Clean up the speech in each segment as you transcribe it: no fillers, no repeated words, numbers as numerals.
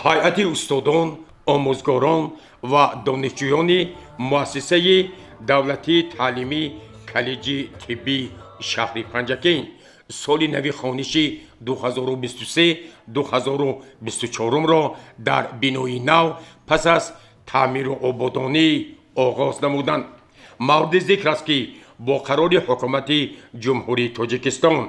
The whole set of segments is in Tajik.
ҳайати устодон, омӯзгорон ва донишҷӯёни муассисаи давлатии таълимии коллеҷи тиббии шаҳри Панҷакин соли нави хониши 2023-2024-ро дар бинои нав пас аз таъмиру ободонӣ оғоз намуданд. Мавриди зикр аст ки бо қарори ҳукумати ҷумҳурии Тоҷикистон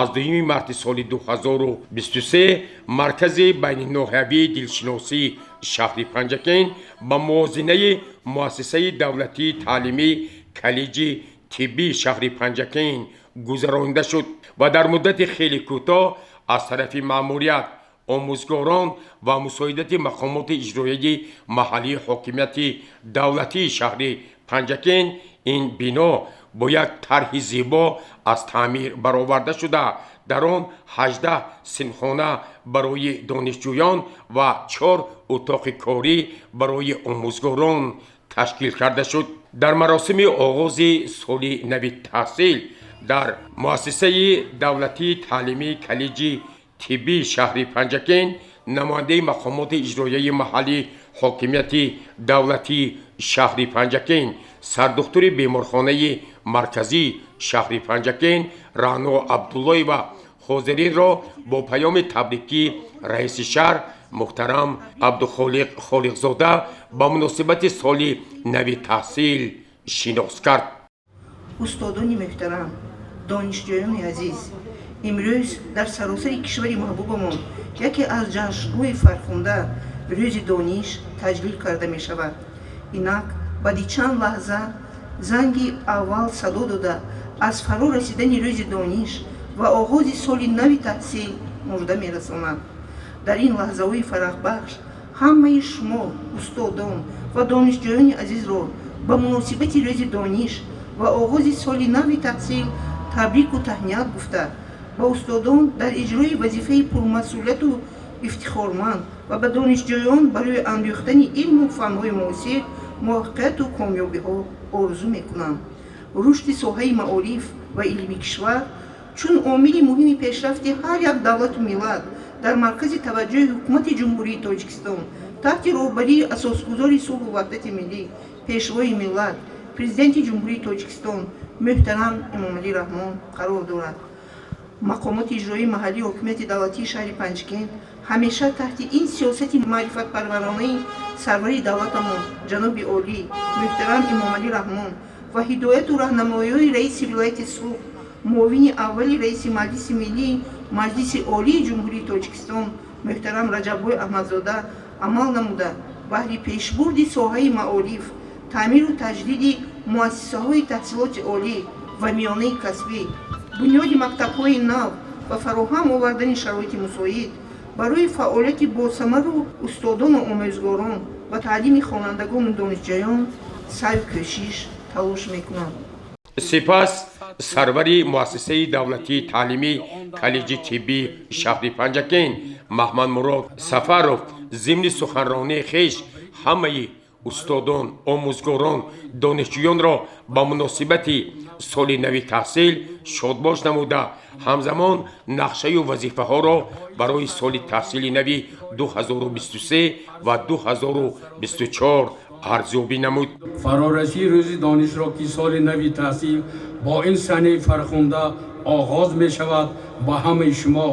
аз 2 марти соли 2023 маркази байниноҳиявии дилшиносии шаҳри Панҷакин ба мувозинаи муассисаи давлатии таълимии коллеҷи тиббии шаҳри Панҷакин гузаронида шуд ва дар муддати хеле кӯтоҳ аз тарафи маъмурият, омӯзгорон ва мусоидати мақомоти иҷроияи маҳаллии ҳокимияти давлатии шаҳри Панҷакин ин бино бо як тарҳи зебо аз таъмир бароварда шуда дар он 18 синфхона барои донишҷӯён ва 4 утоқи корӣ барои омӯзгорон ташкил карда шуд. дар маросими оғози соли нави таҳсил дар муассисаи давлатии таълимии коллеҷи тиббии шаҳри Панҷакин намояндаи мақомоти иҷроияи маҳаллии ҳокимияти давлатии шаҳри Панҷакин, сардухтури беморхонаи марказии шаҳри Панҷакин Раъно Абдуллоева ҳозиринро бо паёми табрикӣ раиси шаҳр муҳтарам Абдухолиқ Холиқзода ба муносибати соли нави таҳсил шинос кард. устодони муҳтарам, донишҷӯёни азиз, имрӯз дар саросари кишвари маҳбубамон яке аз ҷашнҳои фархунда рӯзи дониш таҷлил карда мешавад. инак баъди чанд лаҳза занги аввал садо дода аз фаро расидани рӯзи дониш ва оғози соли нави таҳсил мужда мерасонад. дар ин лаҳзаҳои фарахбахш ҳамаи шумо устодон ва донишҷӯёни азизро ба муносибати рӯзи дониш ва оғози соли нави таҳсил табрику таҳният гуфта, ба устодон дар иҷрои вазифаи пурмасъулияту ифтихорманд ва ба донишҷӯён барои андӯхтани илму фанҳои муосир муваффақияту комёбиҳо орзу мекунам. рушди соҳаи маориф ва илми кишвар чун омили муҳими пешрафти ҳар як давлату миллат дар маркази таваҷҷӯҳи ҳукумати ҷумҳурии Тоҷикистон таҳти роҳбарии асосгузори сулҳу ваҳдати миллӣ, пешвои миллат, президенти ҷумҳурии Тоҷикистон муҳтарам Эмомалӣ Раҳмон қарор дорад. мақомоти иҷроии маҳаллии ҳокимияти давлатии шаҳри Панҷакин ҳамеша таҳти ин сиёсати маърифатпарваронаи сарвари давлатамон ҷаноби олӣ муҳтарам Эмомалӣ Раҳмон ва ҳидояту раҳнамоиҳои раиси вилояти Суғд, муовини аввали раиси маҷлиси миллии маҷлиси олии ҷумҳурии Тоҷикистон муҳтарам Раҷаббой Аҳмадзода амал намуда баҳри пешбурди соҳаи маориф, таъмиру таҷдиди муассисаҳои таҳсилоти олӣ ва миёнаи касбӣ, бунёди мактабҳои нав ва фароҳам овардани шароити мусоид барои фаъолияти босамару устодону омӯзгорон ва таълими хонандагону донишҷӯён саъю кӯшиш талош мекунанд. сипас сарвари муассисаи давлатии таълимии коллеҷи тиббии шаҳри Панҷакин Маҳмадмурод Сафаров зимни суханронии хеш ҳамаи устодон, омӯзгорон, донишҷӯёнро ба муносибати соли нави таҳсил шодбош намуда ҳамзамон нақшаю вазифаҳоро барои соли таҳсили нави 2023 ва 2024 арзёбӣ намуд. фарорасии рӯзи донишро ки соли нави таҳсил бо ин санаи фархунда оғоз мешавад, ба ҳамаи шумо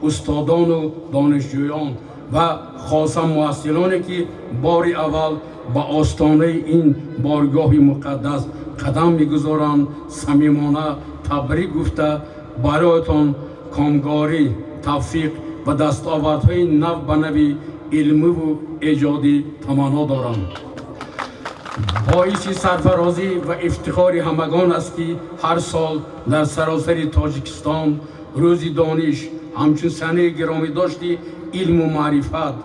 устодону донишҷӯён ва хосан муассилоне ки бори аввал ба остонаи ин боргоҳи муқаддас қадам мегузоранд самимона табрик гуфта бароятон комгорӣ, тавфиқ ва дастовардҳои нав ба нави илмиву эҷодӣ таманно дорам. боиси сарфарозӣ ва ифтихори ҳамагон аст ки ҳар сол дар саросари Тоҷикистон рӯзи дониш ҳамчун санаи гиромидошти илму маърифат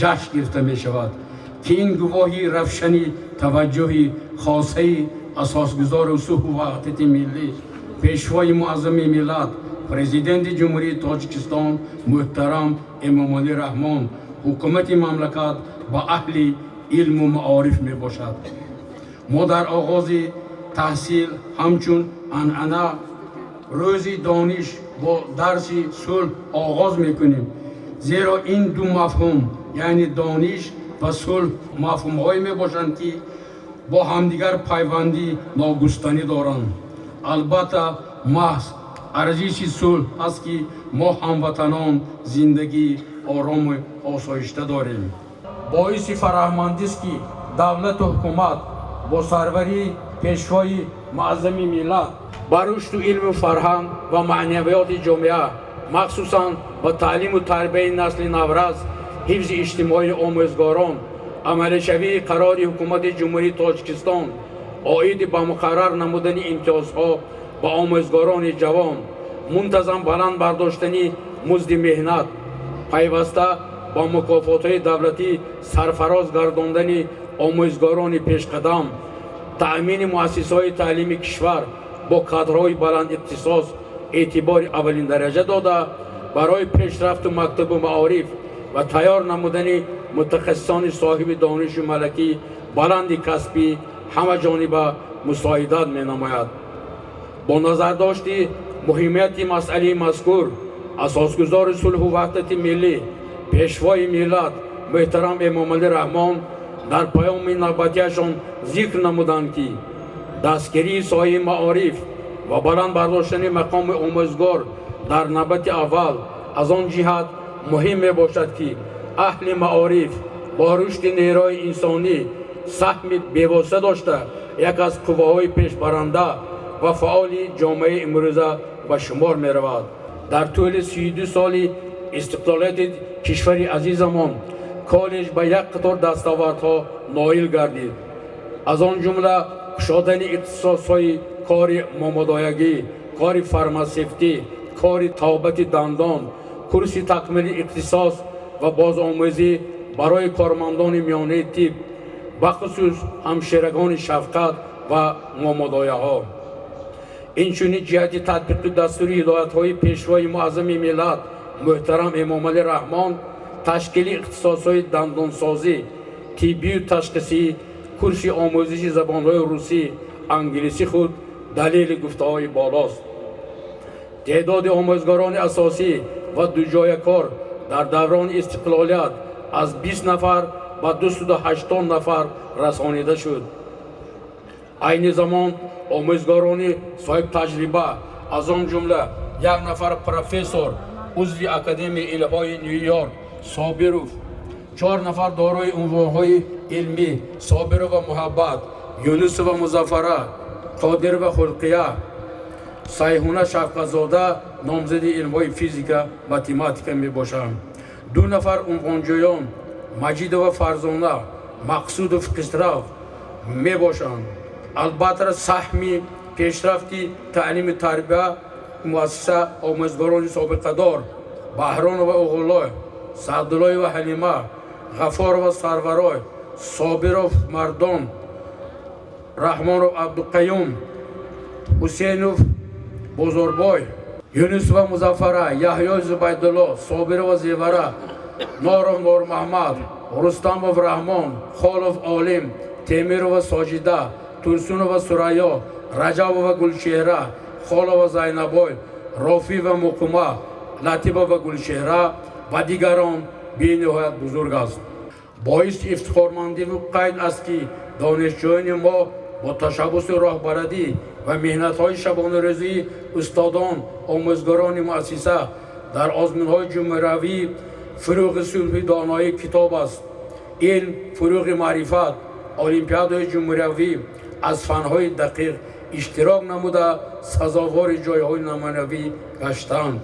ҷашн гирифта мешавад, ки ин гувоҳи равшани таваҷҷӯҳи хосаи асосгузори сулҳу ваҳдати миллӣ, пешвои муаззами миллат, президенти ҷумҳурии Тоҷикистон муҳтарам Эмомалӣ Раҳмон, ҳукумати мамлакат ба аҳли илму маориф мебошад. мо дар оғози таҳсил ҳамчун анъана рӯзи дониш бо дарси сулҳ оғоз мекунем, зеро ин ду мафҳум یعنی دانش و صلح مفهوم‌هایی میباشند که با همدیگر پیوندی ناگسستنی دارند. البته محض ارزش صلح است که ما هموطنان زندگی آرام و آسایشته داریم. باعث فرهمندی است که دولت و حکومت با سروری پیشوای معظم ملت بر رشد و علم و فرهنگ و معنویات جامعه مخصوصاً با تعلیم و تربیت نسل نورز، حفظ اجتماعی آموزگاران، عمل شوی قرار حکومت جمهوری تاجیکستان عاید به مقرر نمودن امتیازها با آموزگاران جوان، منتظم بلند برداشتن مزد مهنت، پیوسته با مکافات‌های دولتی سرفراز گرداندن آموزگاران پیشقدم، تأمین مؤسسه‌های تعلیمی کشور با کادرهای بلند اختصاص اعتبار اولین درجه داده، برای پیشرفت مکتب و معارف و تیار نمودن متخصصان صاحب دانش و ملکی بلند کسبی همه جانبه مساعدت می نماید. با نظر داشتی مهمیت مسئله مذکور، اساسگزار صلح و وحدت ملی پیشوای ملت محترم امام علی رحمان در پیام نوبتیشان ذکر نمودند که دستگیری سایه معارف و بلند برداشتن مقام آموزگار در نوبت اول از آن جهت مهم می باشد که اهل معارف با رشد نیروی انسانی سهم بی‌واسطه داشته یک از قواهای پیشبرنده و فعال جامعه امروزه به شمار می رود. در طول 32 سال استقلالیت کشور عزیزمان کالج به یک قطار دستاوردها نائل گردید. از آن جمله گشادن اختصاص‌های کار مامدایگی، کار فارماسیفتی، کار طبابت دندان، کورس تکمیل اختصاص و بازآموزی برای کارمندان میانه طب، بخصوص همشیرگان شفقت و مامدایه‌ها. اینچنین جهت تطبیق دستور هدایت‌های پیشوای معظم ملت محترم امام علی رحمان تشکیل اختصاص‌های دندانسازی، طبی و تشخیصی، کورس آموزش زبان‌های روسی، انگلیسی خود دلیل گفته‌های بالاست. تعداد آموزگاران اساسی و دو جای کار در دوران استقلالیت از 20 نفر به 280 نفر رسانیده شد. عین زمان آموزگاران صاحب تجربه از آن جمله یک نفر پروفسور عضو اکادمی علم‌های نیویورک صابروف، 4 نفر دارای عنوان‌های علمی صابر و محبت، یونس و مظفره، قادر و خلقیه، سیحونه شفقت‌زاده نامزد علم‌های فیزیک متماتیک می باشند. 2 نفر عنوانجویان مجید و فرزانه، مقصود و فقیرستراف می باشند. البته سهم پیشرفتی تعلیم تربیه مؤسسه آموزگاران سابقه دار بهران و اوغلای، سعدالله و حلیمه، غفار و سرورای، صابر و مردان، رحمان و عبدالقیوم، حسین و بزرگبای، یونس و مظفره، یحیی زبیدالله، صابر و زیوره، نور محمد، رستم و رحمان، خالف عالم، تیمیر و ساجده، ترسون و سریا، رجب و گلشهره، خاله و زینبای، رافی و مقومه، لطیفه و گلشهره و دیگران بی نهایت بزرگ است. باعث افتخارمندی و قید است که دانشجویان ما با تشبث راهبردی و مهنت‌های شبانه روزی استادان آموزگاران مؤسسه در آزمون‌های جمهوری فروغ صلح دانایی کتاب است، علم، فروغ معرفت، المپیادهای جمهوری از فن‌های دقیق اشتراک نموده سزاوار جایهای نمونوی گشتند.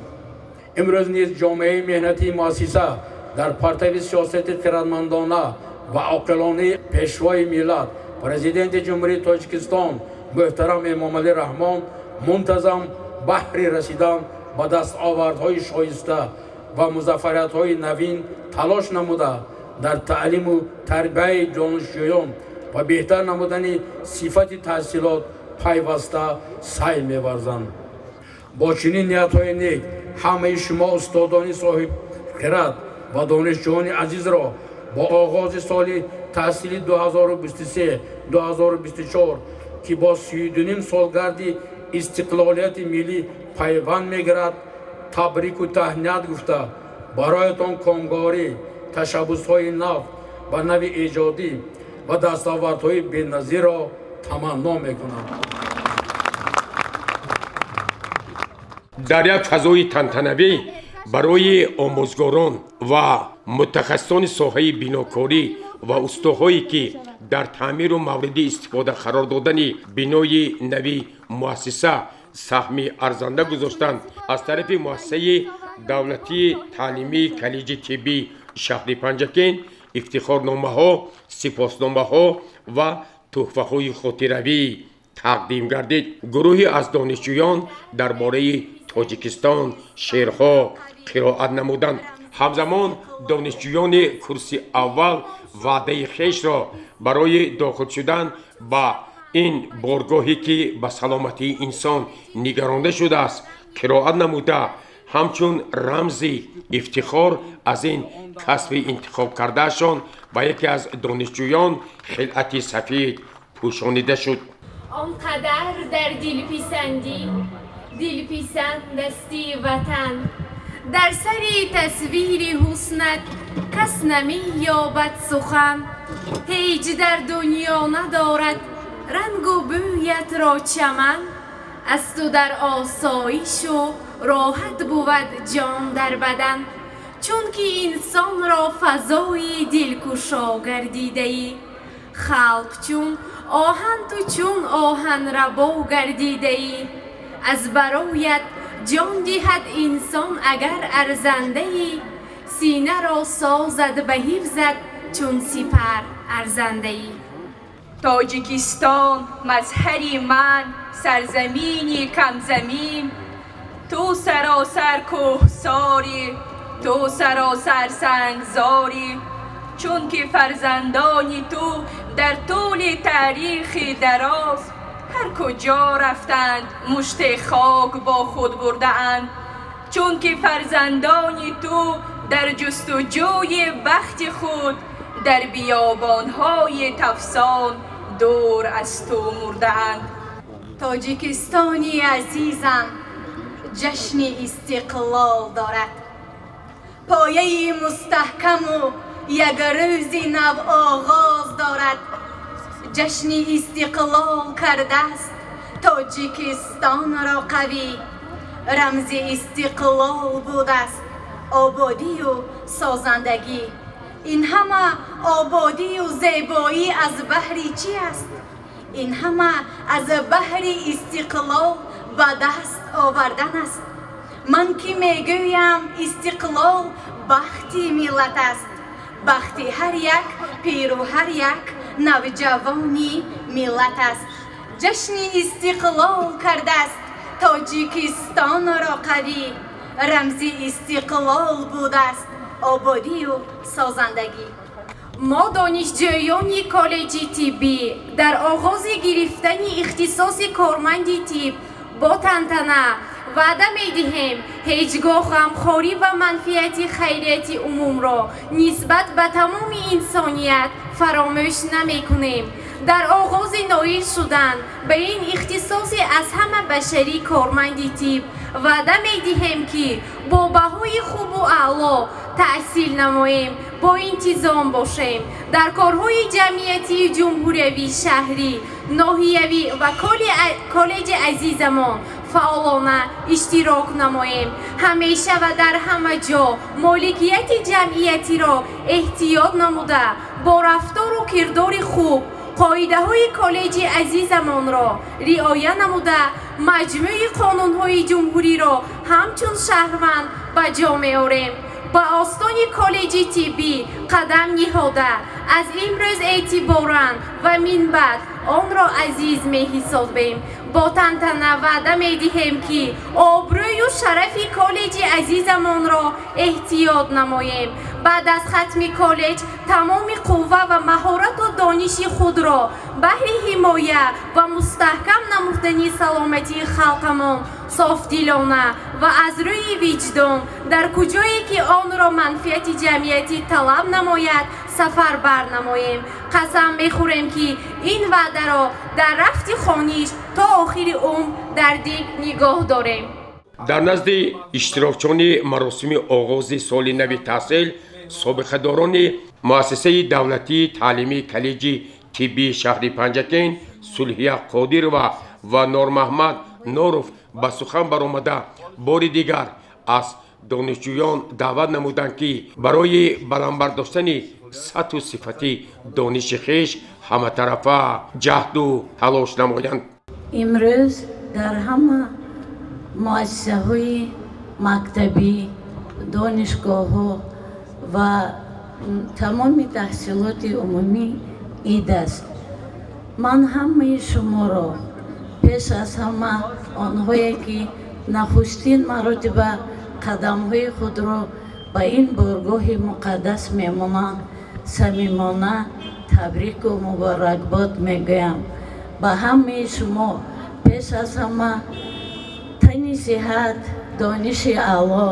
امروز نیز جامعه مهنتی مؤسسه در پرتو سیاست خردمندانه و عاقلانه پیشوای ملت پرزیدنت جمهوری تاجیکستان محترم امام علی رحمان منتظم بهر رسیدن به دستاوردهای شایسته و مظفریت‌های نوین تلاش نموده در تعلیم و تربیت دانشجویان و بهتر نمودن صفت تحصیلات پیوسته سعی می‌ورزند. با چنین نیت‌های نیک همه شما استادان صاحب خرد و دانشجویان عزیز را با آغاز سال تحصیلی 2023-2024 که با 32 سالگرد استقلالیت ملی پیوند می‌گیرد تبریک و تهنیت گفته برایتان کامگاری، تشبس‌های نو و نو ایجادی و دستاوردهای بی‌نظیر را تمنا می‌کنم. در یک فضای تنتنوی برای آموزگاران و متخصصان ساحه بیناکاری و استوهایی که در تعمیر و مورد استفاده قرار دادن بینای نوی مؤسسه سهم ارزنده گذاشتند. از طرف مؤسسه دولتی تعلیمی کالج طبی شهر پنجکین افتخارنامه ها، سپاسنامه ها و تحفه های خاطروی تقدیم گردید. گروهی از دانشجویان درباره تاجیکستان شعرها قرائت نمودند. همزمان دانشجویان کورس اول وعده خویش را برای داخل شدن به این بارگاهی که به سلامتی انسان نگرانده شده است قرائت نموده، همچون رمزی افتخار از این کسب انتخاب کردهشان و یکی از دانشجویان خلعت سفید پوشانیده شد. آنقدر در دلپسند استی وطن، در سر تصویر حسنت کس نمی یابد سخن. هیچ در دنیا ندارد رنگ و بویت را چمن، از تو در آسایش و راحت بود جان در بدن. چون که انسان را فضای دلکشا گردیده ای، خلق چون آهن تو چون آهن ربا گردیده ای. از برایت جان دهد انسان اگر ارزنده ای، سینه را سازد به حفظت چون سپر ارزنده ای. تاجیکستان مظهری من، سرزمینی کم زمین، تو سراسر کوهساری، تو سراسر سنگزاری. چون که فرزندانی تو در طول تاریخ دراز، هر کجا رفتند مشت خاک با خود برده اند. چون که فرزندانی تو در جستجوی بخت خود، در بیابانهای تفسان دور از تو مرده اند. تاجیکستانی عزیزم جشن استقلال دارد، پایه مستحکم و یک روز نو آغاز دارد. جشن استقلال کرده است تاجیکستان را قوی، رمز استقلال بود است آبادی و سازندگی. این همه آبادی و زیبایی از بحر چی است؟ این همه از بحر استقلال به دست آوردن است. من که میگویم استقلال بخت ملت است، بخت هر یک پیر و هر یک نوجوانی ملت است. جشن استقلال کرده است تاجیکستان را قوی، رمز استقلال بود است آبادی و سازندگی. ما دانشجویان کالج طبی در آغاز گرفتن اختصاص کارمند طب با تنتنه وعده می‌دهیم هیچگاه غمخواری و منفعت خیریت عموم را نسبت به تمام انسانیت فراموش نمی‌کنیم. در آغاز نایل شدن به این اختصاص از همه بشری کارمند طب وعده می‌دهیم که با بهای خوب و اعلا تحصیل نماییم، با انتظام باشیم، در کارهای جمعیتی جمهوری شهری، ناحیوی و کالج عزیزمان فعالانه اشتراک نماییم. همیشه و در همه جا مالکیت جمعیتی را احتیاط نموده با رفتار و کردار خوب قاعده های کالج عزیزمان را رعایت نموده مجموع قانون های جمهوری را همچون شهروند به جا می‌آوریم. با آستان کالج طبی قدم نهاده از امروز اعتباراً و من بعد آن را عزیز می‌حسابیم. با تنتنه وعده می‌دهیم که آبروی و شرف کالج عزیزمان را احتیاط نماییم. بعد از ختم کالج تمام قوه و مهارت و دانش خود را بهر حمایه و مستحکم نمودن سلامتی خلقمان صافدلانه و از روی وجدان در کجایی که آن را منفعت جمعیتی طلب نماید سفر برنماییم. قسم میخوریم که این وعده را در رفت خانیش تا آخر عمر در دل نگاه داریم. در نزد اشتراکچیان مراسم آغاز سال نو تحصیل собиқадорони муассисаи давлатии таълимии коллеҷи тиббии шаҳри Панҷакен Сулҳия Қодирова ва Нурмаҳмад Нуров ба сухан баромада бори дигар аз донишҷӯён даъват намуданд ки барои баландбардоштани сатҳу сифати дониши хеш ҳаматарафа ҷаҳду талош намоянд. имрӯз дар ҳама муассисаҳои мактабӣ, донишгоҳҳо ва тамоми таҳсилоти умумӣ ид аст. ман ҳамаи шуморо пеш аз ҳама онҳое ки нахустин маротиба қадамҳои худро ба ин боргоҳи муқаддас мемонанд самимона табрику муборакбод мегӯям. ба ҳамаи шумо пеш аз ҳама тани сиҳат, дониши аъло,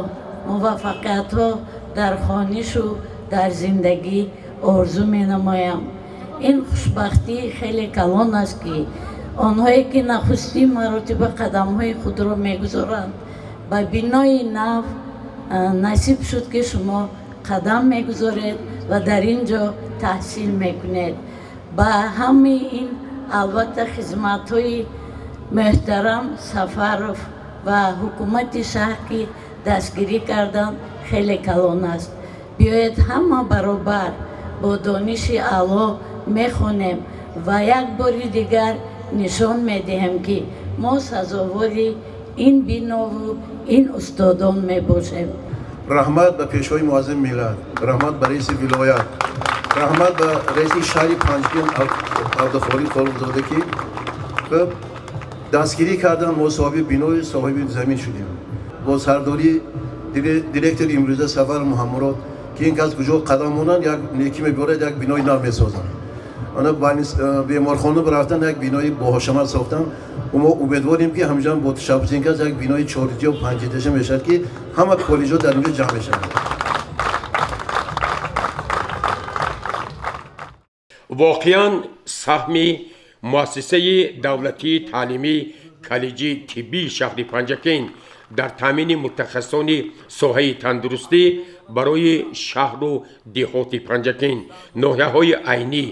муваффақиятҳо дар хонишу дар зиндагӣ орзу менамоям. ин хушбахтӣ хеле калон аст ки онҳое ки нахустин маротиба қадамҳои худро мегузоранд ба бинои нав насиб шуд ки шумо қадам мегузоред ва дар ин ҷо таҳсил мекунед. ба ҳамаи ин албатта хизматҳои муҳтарам Сафаров ва ҳукумати шаҳр ки дастгирӣ карданд хеле калон аст. биёед ҳама баробар бо дониши аъло мехонем ва як бори дигар нишон медиҳем ки мо сазовори ин бинову ин устодон мебошем. раҳмат ба пешвои муаззими миллат, раҳмат ба раиси вилоят, раҳмат ба раиси шаҳри Панҷакен Абдухолиқ Форухзода ки дастгирӣ кардан мо соҳиби бинои соҳиби замин шудем. бо сардори директори имрӯза Сафар Муҳаммурод ки ин кас куҷо қадам монанд як некӣ меборад, як бинои нав месозанд. ана беморхона рафтан як бинои боҳошамат сохтанд. мо умедворим ки ҳамҷам бо ташаббуси ин кас як бинои 4 ё 5 этажа мешавад ки ҳама коллеҷҳо дар инҷо ҷамъ мешаванд. воқеан саҳми муассисаи давлатии таълимии коллеҷи тиббии шаҳри Панҷакен дар таъмини мутахассисони соҳаи тандурустӣ барои шаҳру деҳоти Панҷакен, ноҳияҳои айнӣ,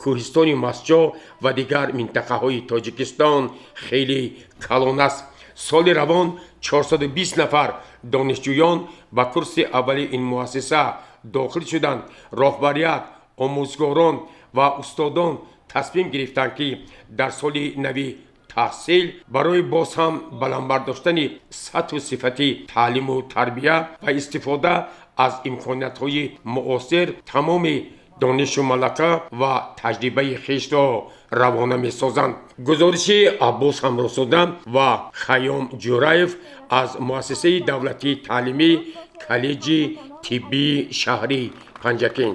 кӯҳистони Масҷо ва дигар минтақаҳои Тоҷикистон хеле калон аст. соли равон 420 нафар донишҷӯён ба курси аввали ин муассиса дохил шуданд. роҳбарият, омӯзгорон ва устодон тасмим гирифтанд ки дар соли нави таҳсил барои боз ҳам баландбардоштани сатҳу сифати таълиму тарбия ва истифода аз имкониятҳои муосир тамоми донишу малака ва таҷрибаи хешро равона месозанд. гузориши Аббос Ҳамросода ва Хаём Ҷураев аз муассисаи давлатии таълимии коллеҷи тиббии шаҳри Панҷакен.